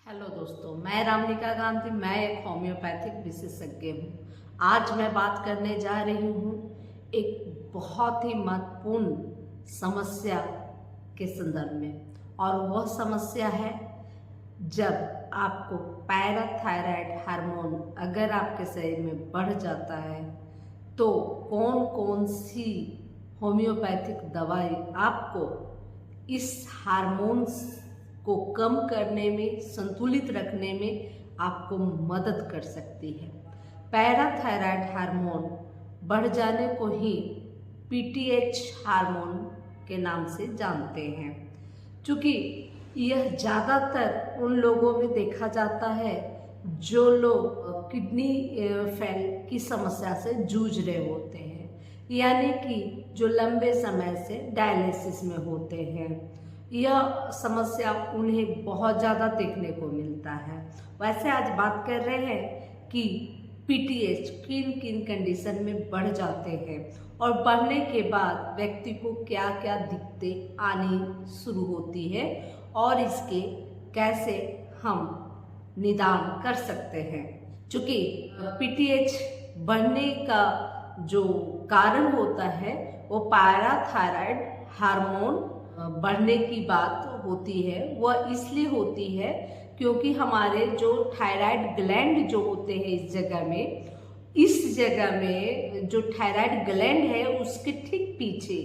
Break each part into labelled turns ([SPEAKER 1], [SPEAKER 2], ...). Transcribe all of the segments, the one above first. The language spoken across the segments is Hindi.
[SPEAKER 1] हेलो दोस्तों, मैं रामनिका गांधी। मैं एक होम्योपैथिक विशेषज्ञ हूँ। आज मैं बात करने जा रही हूँ एक बहुत ही महत्वपूर्ण समस्या के संदर्भ में, और वह समस्या है जब आपको पैराथायराइड हार्मोन अगर आपके शरीर में बढ़ जाता है तो कौन कौन सी होम्योपैथिक दवाई आपको इस हार्मोन्स को कम करने में, संतुलित रखने में आपको मदद कर सकती है। पैराथायराइड हार्मोन बढ़ जाने को ही पीटीएच हार्मोन के नाम से जानते हैं, क्योंकि यह ज़्यादातर उन लोगों में देखा जाता है जो लोग किडनी फेल की समस्या से जूझ रहे होते हैं, यानी कि जो लंबे समय से डायलिसिस में होते हैं। यह समस्या उन्हें बहुत ज़्यादा देखने को मिलता है। वैसे आज बात कर रहे हैं कि पीटीएच किन किन कंडीशन में बढ़ जाते हैं और बढ़ने के बाद व्यक्ति को क्या क्या दिक्कतें आनी शुरू होती है और इसके कैसे हम निदान कर सकते हैं। क्योंकि पीटीएच बढ़ने का जो कारण होता है वो पैराथायराइड हार्मोन बढ़ने की बात होती है। वह इसलिए होती है क्योंकि हमारे जो थायराइड ग्लैंड जो होते हैं इस जगह में जो थायराइड ग्लैंड है उसके ठीक पीछे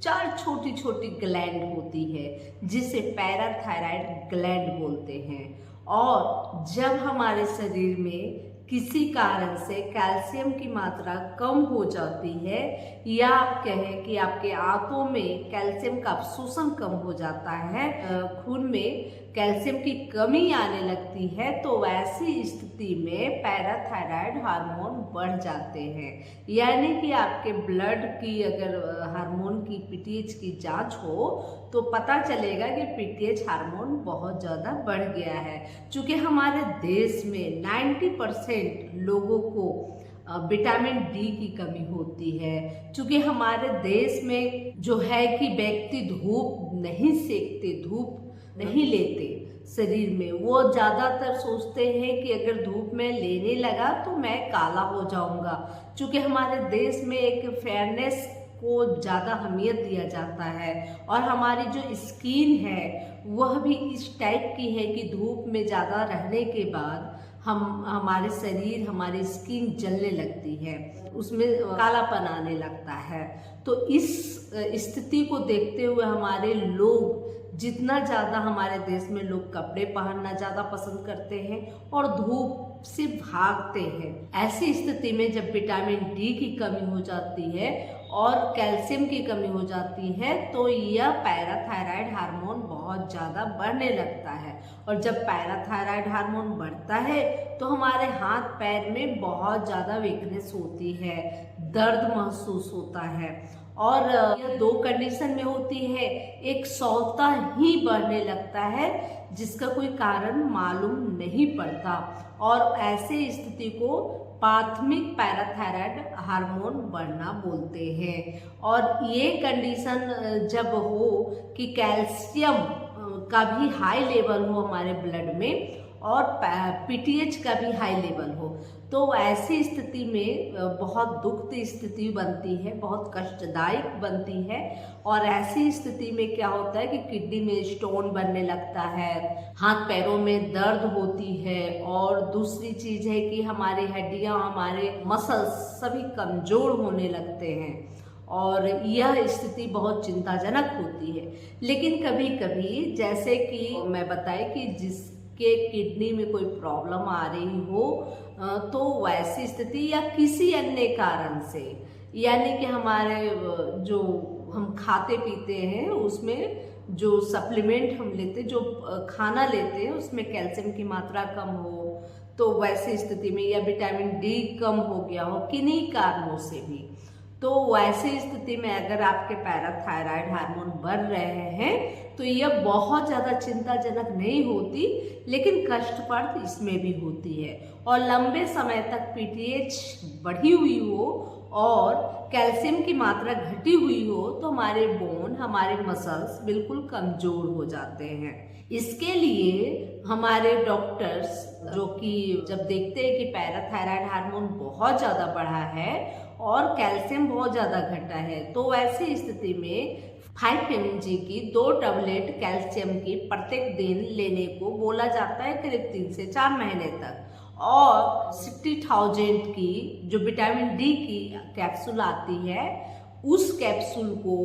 [SPEAKER 1] 4 छोटी छोटी ग्लैंड होती है जिसे पैराथायराइड ग्लैंड बोलते हैं। और जब हमारे शरीर में किसी कारण से कैल्शियम की मात्रा कम हो जाती है, या आप कहें कि आपके आंतों में कैल्शियम का अवशोषण कम हो जाता है, खून में कैल्शियम की कमी आने लगती है, तो वैसी स्थिति में पैराथायराइड हार्मोन बढ़ जाते हैं। यानी कि आपके ब्लड की अगर हार्मोन की पीटीएच की जांच हो तो पता चलेगा कि पीटीएच हार्मोन बहुत ज़्यादा बढ़ गया है। क्योंकि हमारे देश में 90% लोगों को विटामिन डी की कमी होती है। क्योंकि हमारे देश में जो है कि व्यक्ति धूप नहीं सेकते, धूप नहीं लेते शरीर में। वो ज़्यादातर सोचते हैं कि अगर धूप में लेने लगा तो मैं काला हो जाऊंगा। क्योंकि हमारे देश में एक फेयरनेस को ज़्यादा अहमियत दिया जाता है, और हमारी जो स्किन है वह भी इस टाइप की है कि धूप में ज़्यादा रहने के बाद हमारे शरीर, हमारी स्किन जलने लगती है, उसमें कालापन आने लगता है। तो इस स्थिति को देखते हुए हमारे लोग जितना ज़्यादा, हमारे देश में लोग कपड़े पहनना ज़्यादा पसंद करते हैं और धूप से भागते हैं। ऐसी स्थिति में जब विटामिन डी की कमी हो जाती है और कैल्शियम की कमी हो जाती है तो यह पैराथायराइड हार्मोन बहुत ज़्यादा बढ़ने लगता है। और जब पैराथायराइड हार्मोन बढ़ता है तो हमारे हाथ पैर में बहुत ज़्यादा वीकनेस होती है, दर्द महसूस होता है। और यह 2 कंडीशन में होती है। एक स्वतः ही बढ़ने लगता है जिसका कोई कारण मालूम नहीं पड़ता, और ऐसे स्थिति को प्राथमिक पैराथायराइड हार्मोन बढ़ना बोलते हैं। और ये कंडीशन जब हो कि कैल्शियम का भी हाई लेवल हो हमारे ब्लड में और पीटीएच का भी हाई लेवल हो, तो ऐसी स्थिति में बहुत दुखद स्थिति बनती है, बहुत कष्टदायक बनती है। और ऐसी स्थिति में क्या होता है कि किडनी में स्टोन बनने लगता है, हाथ पैरों में दर्द होती है, और दूसरी चीज़ है कि हमारी हड्डियां, हमारे मसल्स सभी कमज़ोर होने लगते हैं, और यह स्थिति बहुत चिंताजनक होती है। लेकिन कभी कभी, जैसे कि मैं बताई कि जिसके किडनी में कोई प्रॉब्लम आ रही हो, तो वैसी स्थिति या किसी अन्य कारण से, यानी कि हमारे जो हम खाते पीते हैं उसमें जो सप्लीमेंट हम लेते, जो खाना लेते हैं उसमें कैल्शियम की मात्रा कम हो, तो वैसी स्थिति में, या विटामिन डी कम हो गया हो किन्हीं कारणों से भी, तो वैसी स्थिति में अगर आपके पैराथायराइड हार्मोन बढ़ रहे हैं तो यह बहुत ज़्यादा चिंताजनक नहीं होती, लेकिन कष्टप्रद इसमें भी होती है। और लंबे समय तक पीटीएच बढ़ी हुई हो और कैल्शियम की मात्रा घटी हुई हो तो हमारे बोन, हमारे मसल्स बिल्कुल कमज़ोर हो जाते हैं। इसके लिए हमारे डॉक्टर्स जो कि जब देखते हैं कि पैराथायराइड हार्मोन बहुत ज़्यादा बढ़ा है और कैल्शियम बहुत ज़्यादा घटा है, तो ऐसी स्थिति में 5 mg की 2 टैबलेट कैल्शियम की प्रत्येक दिन लेने को बोला जाता है करीब 3 से 4 महीने तक। और 60,000 की जो विटामिन डी की कैप्सूल आती है, उस कैप्सूल को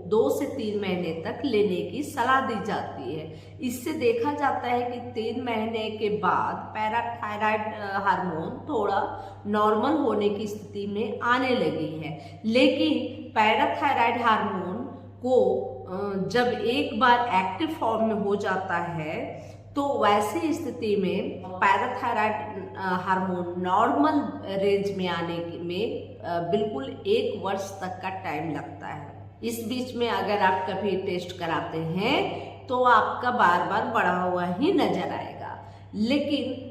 [SPEAKER 1] 2 से 3 महीने तक लेने की सलाह दी जाती है। इससे देखा जाता है कि 3 महीने के बाद पैराथायराइड हार्मोन थोड़ा नॉर्मल होने की स्थिति में आने लगी है। लेकिन पैराथायराइड हार्मोन को जब एक बार एक्टिव फॉर्म में हो जाता है, तो वैसी स्थिति में पैराथायराइड हार्मोन नॉर्मल रेंज में आने में बिल्कुल 1 वर्ष तक का टाइम लगता है। इस बीच में अगर आप कभी टेस्ट कराते हैं तो आपका बार बार बढ़ा हुआ ही नजर आएगा। लेकिन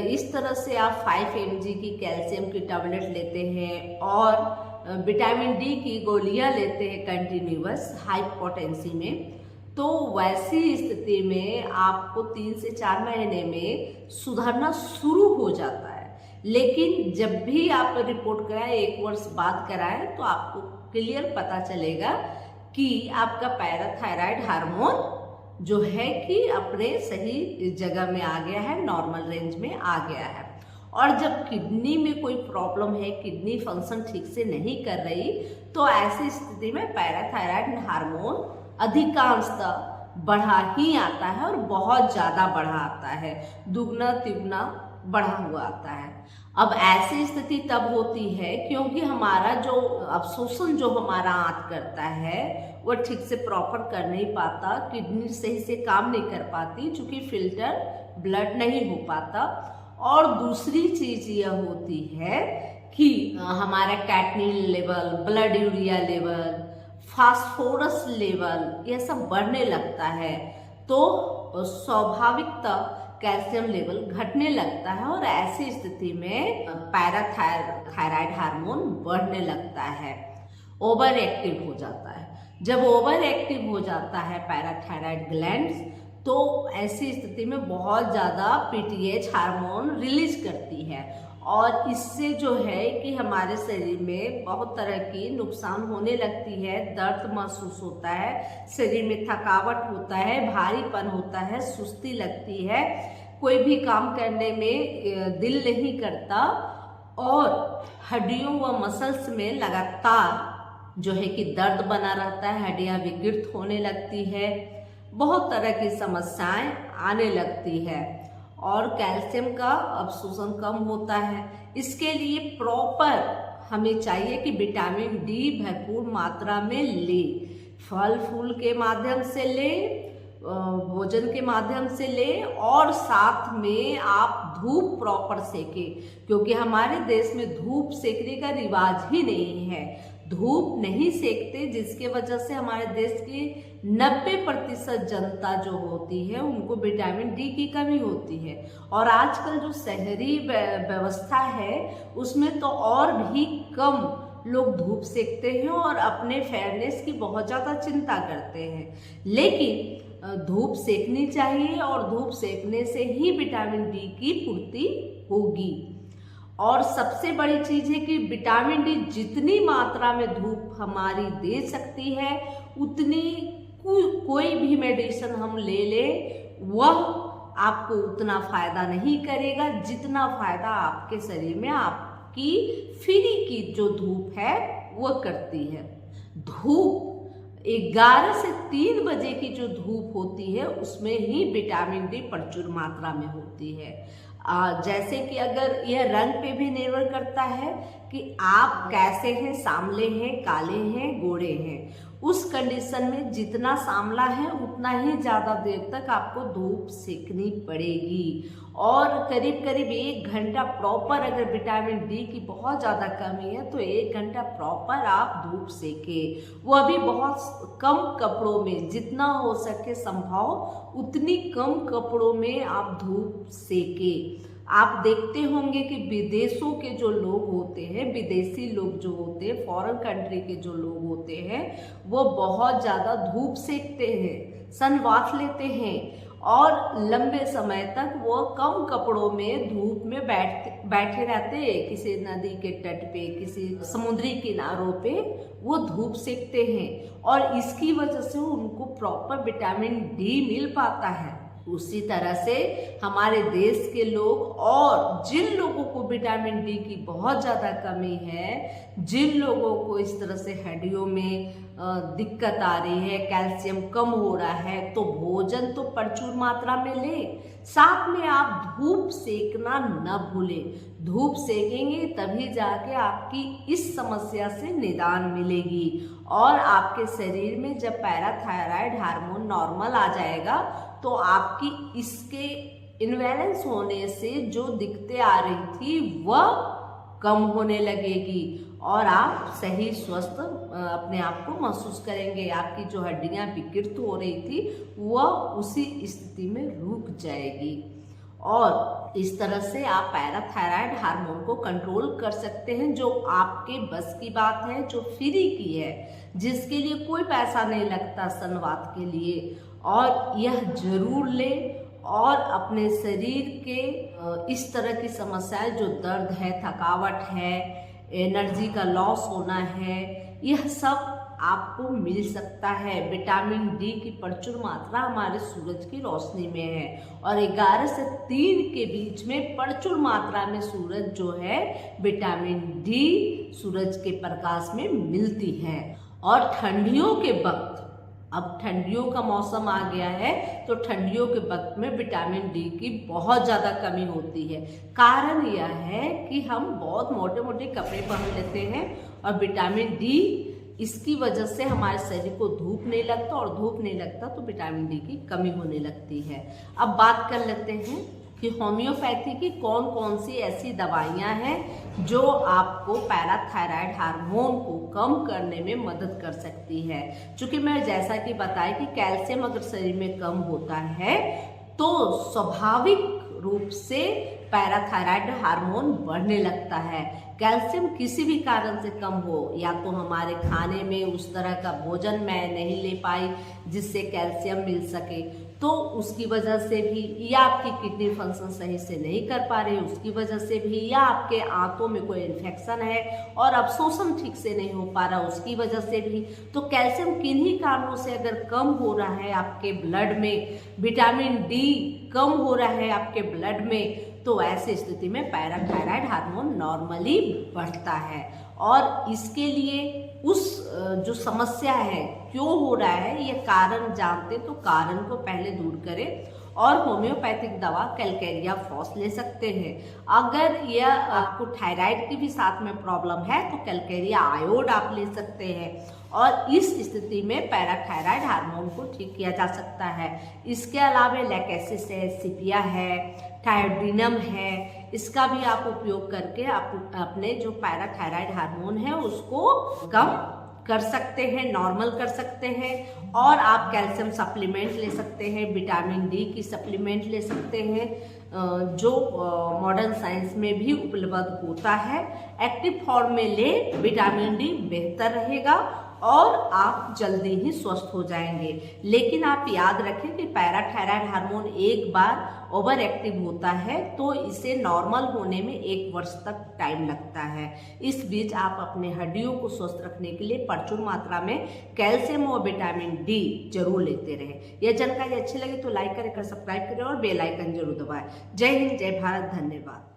[SPEAKER 1] इस तरह से आप 5 mg की कैल्शियम की टैबलेट लेते हैं और विटामिन डी की गोलियां लेते हैं कंटिन्यूअस हाई पोटेंसी में, तो वैसी स्थिति में आपको 3 से 4 महीने में सुधरना शुरू हो जाता है। लेकिन जब भी आप रिपोर्ट कराएं, 1 वर्ष बाद कराएं, तो आपको क्लियर पता चलेगा कि आपका पैराथायराइड हार्मोन जो है कि अपने सही जगह में आ गया है, नॉर्मल रेंज में आ गया है। और जब किडनी में कोई प्रॉब्लम है, किडनी फंक्शन ठीक से नहीं कर रही, तो ऐसी स्थिति में पैराथायराइड हार्मोन अधिकांशतः बढ़ा ही आता है और बहुत ज़्यादा बढ़ा आता है, दुगना तिगुना बढ़ा हुआ आता है। अब ऐसी स्थिति तब होती है क्योंकि हमारा जो अवशोषण जो हमारा आंत करता है वो ठीक से प्रॉपर कर नहीं पाता, किडनी सही से काम नहीं कर पाती चूँकि फिल्टर ब्लड नहीं हो पाता। और दूसरी चीज यह होती है कि हमारा catenin level, blood urea level, phosphorus level ये सब बढ़ने लगता है, तो स्वाभाविकतः कैल्शियम लेवल घटने लगता है और ऐसी स्थिति में पैराथायराइड हार्मोन बढ़ने लगता है, ओवर एक्टिव हो जाता है। जब ओवर एक्टिव हो जाता है पैराथायराइड ग्लैंड्स, तो ऐसी स्थिति में बहुत ज़्यादा पीटीएच हार्मोन रिलीज करती है और इससे जो है कि हमारे शरीर में बहुत तरह की नुकसान होने लगती है। दर्द महसूस होता है, शरीर में थकावट होता है, भारीपन होता है, सुस्ती लगती है, कोई भी काम करने में दिल नहीं करता और हड्डियों व मसल्स में लगातार जो है कि दर्द बना रहता है, हड्डियां विकृत होने लगती है, बहुत तरह की समस्याएं आने लगती है और कैल्शियम का अवशोषण कम होता है। इसके लिए प्रॉपर हमें चाहिए कि विटामिन डी भरपूर मात्रा में ले, फल फूल के माध्यम से ले, भोजन के माध्यम से ले और साथ में आप धूप प्रॉपर सेके, क्योंकि हमारे देश में धूप सेकने का रिवाज ही नहीं है। धूप नहीं सेकते, जिसके वजह से हमारे देश की 90% जनता जो होती है उनको विटामिन डी की कमी होती है। और आजकल जो शहरी व्यवस्था है उसमें तो और भी कम लोग धूप सेकते हैं और अपने फेयरनेस की बहुत ज़्यादा चिंता करते हैं। लेकिन धूप सेकनी चाहिए और धूप सेकने से ही विटामिन डी की पूर्ति होगी। और सबसे बड़ी चीज़ है कि विटामिन डी जितनी मात्रा में धूप हमारी दे सकती है उतनी कोई भी मेडिसिन हम ले लें वह आपको उतना फायदा नहीं करेगा जितना फायदा आपके शरीर में आपकी फ्री की जो धूप है वह करती है। धूप 11 से 3 बजे की जो धूप होती है उसमें ही विटामिन डी प्रचुर मात्रा में होती है। जैसे कि अगर यह रंग पे भी निर्भर करता है कि आप कैसे हैं, सांवले हैं, काले हैं, गोरे हैं। उस कंडीशन में जितना सांवला है उतना ही ज़्यादा देर तक आपको धूप सेकनी पड़ेगी और करीब करीब 1 घंटा प्रॉपर, अगर विटामिन डी की बहुत ज़्यादा कमी है तो 1 घंटा प्रॉपर आप धूप सेके, वह भी बहुत कम कपड़ों में, जितना हो सके संभव उतनी कम कपड़ों में आप धूप सेके। आप देखते होंगे कि विदेशों के जो लोग होते हैं, विदेशी लोग जो होते हैं, फॉरेन कंट्री के जो लोग होते हैं, वो बहुत ज़्यादा धूप सेकते हैं, सन बाथ लेते हैं और लंबे समय तक वो कम कपड़ों में धूप में बैठे रहते, किसी नदी के तट पे, किसी समुद्री किनारों पे वो धूप सेकते हैं और इसकी वजह से उनको प्रॉपर विटामिन डी मिल पाता है। उसी तरह से हमारे देश के लोग और जिन लोगों को विटामिन डी की बहुत ज़्यादा कमी है, जिन लोगों को इस तरह से हड्डियों में दिक्कत आ रही है, कैल्शियम कम हो रहा है, तो भोजन तो प्रचुर मात्रा में लें, साथ में आप धूप सेकना न भूलें। धूप सेकेंगे तभी जाके आपकी इस समस्या से निदान मिलेगी और आपके शरीर में जब पैराथायराइड हार्मोन नॉर्मल आ जाएगा तो आपकी इसके इनबैलेंस होने से जो दिक्कतें आ रही थी वह कम होने लगेगी और आप सही स्वस्थ अपने आप को महसूस करेंगे। आपकी जो हड्डियां विकृत हो रही थी वह उसी स्थिति में रुक जाएगी और इस तरह से आप पैराथायराइड हार्मोन को कंट्रोल कर सकते हैं, जो आपके बस की बात है, जो फ्री की है, जिसके लिए कोई पैसा नहीं लगता स्तनवात के लिए। और यह जरूर लें और अपने शरीर के इस तरह की समस्याएं, जो दर्द है, थकावट है, एनर्जी का लॉस होना है, यह सब आपको मिल सकता है। विटामिन डी की प्रचुर मात्रा हमारे सूरज की रोशनी में है और 11 से 3 के बीच में प्रचुर मात्रा में सूरज जो है विटामिन डी सूरज के प्रकाश में मिलती है। और ठंडियों के वक्त, अब ठंडियों का मौसम आ गया है तो ठंडियों के वक्त में विटामिन डी की बहुत ज़्यादा कमी होती है। कारण यह है कि हम बहुत मोटे मोटे कपड़े पहन लेते हैं और विटामिन डी इसकी वजह से हमारे शरीर को धूप नहीं लगता और धूप नहीं लगता तो विटामिन डी की कमी होने लगती है। अब बात कर लेते हैं कि होम्योपैथी की कौन कौन सी ऐसी दवाइयाँ हैं जो आपको पैराथायराइड हार्मोन को कम करने में मदद कर सकती है। क्योंकि मैं जैसा कि बताया कि कैल्शियम अगर शरीर में कम होता है तो स्वाभाविक रूप से पैराथायराइड हार्मोन बढ़ने लगता है। कैल्शियम किसी भी कारण से कम हो, या तो हमारे खाने में उस तरह का भोजन मैं नहीं ले पाई जिससे कैल्शियम मिल सके तो उसकी वजह से भी, या आपकी किडनी फंक्शन सही से नहीं कर पा रही उसकी वजह से भी, या आपके आंतों में कोई इन्फेक्शन है और अवशोषण ठीक से नहीं हो पा रहा उसकी वजह से भी। तो कैल्शियम किन्हीं कारणों से अगर कम हो रहा है आपके ब्लड में, विटामिन डी कम हो रहा है आपके ब्लड में, तो ऐसी स्थिति में पैराथायराइड हार्मोन नॉर्मली बढ़ता है। और इसके लिए उस जो समस्या है क्यों हो रहा है ये कारण जानते तो कारण को पहले दूर करें और होम्योपैथिक दवा कैलकेरिया फॉस ले सकते हैं। अगर यह आपको थायराइड की भी साथ में प्रॉब्लम है तो कैलकेरिया आयोड आप ले सकते हैं और इस स्थिति में पैराथायराइड हार्मोन को ठीक किया जा सकता है। इसके अलावा लैकेसिस है, सिपिया है, थायोडीनम है, इसका भी आप उपयोग करके आप अपने जो पैराथायराइड हार्मोन है उसको कम कर सकते हैं, नॉर्मल कर सकते हैं। और आप कैल्शियम सप्लीमेंट ले सकते हैं, विटामिन डी की सप्लीमेंट ले सकते हैं जो मॉडर्न साइंस में भी उपलब्ध होता है। एक्टिव फॉर्म में ले, विटामिन डी बेहतर रहेगा और आप जल्दी ही स्वस्थ हो जाएंगे। लेकिन आप याद रखें कि पैराथायराइड हार्मोन एक बार ओवर एक्टिव होता है तो इसे नॉर्मल होने में 1 वर्ष तक टाइम लगता है। इस बीच आप अपने हड्डियों को स्वस्थ रखने के लिए प्रचुर मात्रा में कैल्शियम और विटामिन डी जरूर लेते रहें। यह जानकारी अच्छी लगी तो लाइक करें, सब्सक्राइब करें और बेल आइकन जरूर दबाएं। जय हिंद, जय भारत, धन्यवाद।